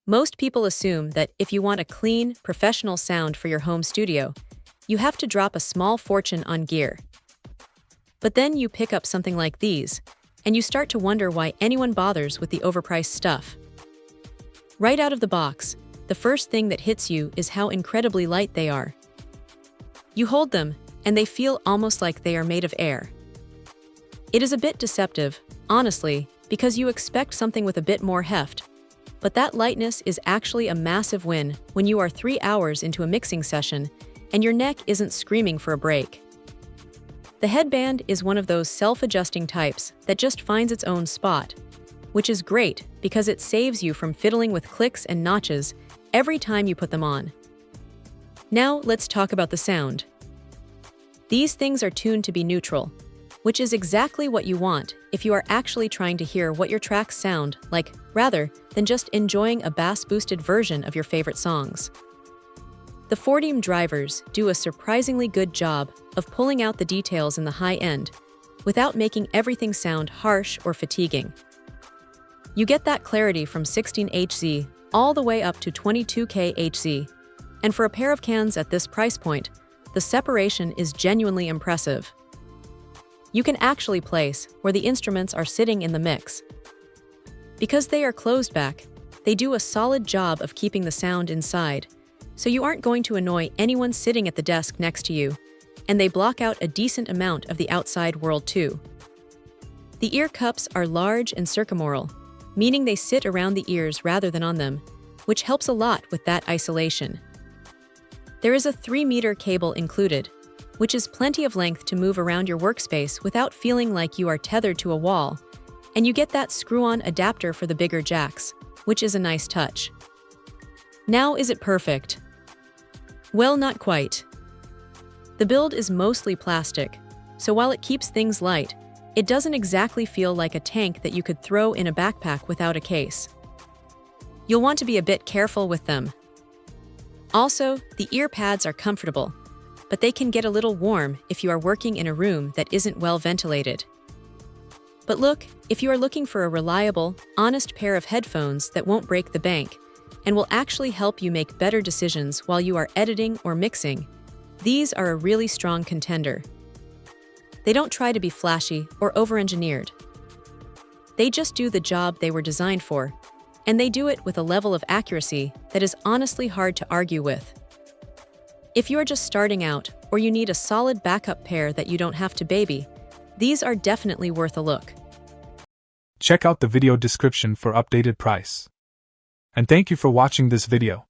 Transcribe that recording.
Most people assume that if you want a clean, professional sound for your home studio, you have to drop a small fortune on gear. But then you pick up something like these, and you start to wonder why anyone bothers with the overpriced stuff. Right out of the box, the first thing that hits you is how incredibly light they are. You hold them, and they feel almost like they are made of air. It is a bit deceptive, honestly, because you expect something with a bit more heft. But that lightness is actually a massive win when you are 3 hours into a mixing session and your neck isn't screaming for a break. The headband is one of those self-adjusting types that just finds its own spot, which is great because it saves you from fiddling with clicks and notches every time you put them on. Now let's talk about the sound. These things are tuned to be neutral, which is exactly what you want if you are actually trying to hear what your tracks sound like, rather than just enjoying a bass-boosted version of your favorite songs. The 4-dm drivers do a surprisingly good job of pulling out the details in the high end without making everything sound harsh or fatiguing. You get that clarity from 16Hz all the way up to 22kHz, and for a pair of cans at this price point, the separation is genuinely impressive. You can actually place where the instruments are sitting in the mix. Because they are closed back, they do a solid job of keeping the sound inside, so you aren't going to annoy anyone sitting at the desk next to you, and they block out a decent amount of the outside world too. The ear cups are large and circumoral, meaning they sit around the ears rather than on them, which helps a lot with that isolation. There is a 3-meter cable included, which is plenty of length to move around your workspace without feeling like you are tethered to a wall, and you get that screw-on adapter for the bigger jacks, which is a nice touch. Now, is it perfect? Well, not quite. The build is mostly plastic, so while it keeps things light, it doesn't exactly feel like a tank that you could throw in a backpack without a case. You'll want to be a bit careful with them. Also, the ear pads are comfortable, but they can get a little warm if you are working in a room that isn't well ventilated. But look, if you are looking for a reliable, honest pair of headphones that won't break the bank and will actually help you make better decisions while you are editing or mixing, these are a really strong contender. They don't try to be flashy or over-engineered. They just do the job they were designed for, and they do it with a level of accuracy that is honestly hard to argue with. If you are just starting out or you need a solid backup pair that you don't have to baby, these are definitely worth a look. Check out the video description for updated price. And thank you for watching this video.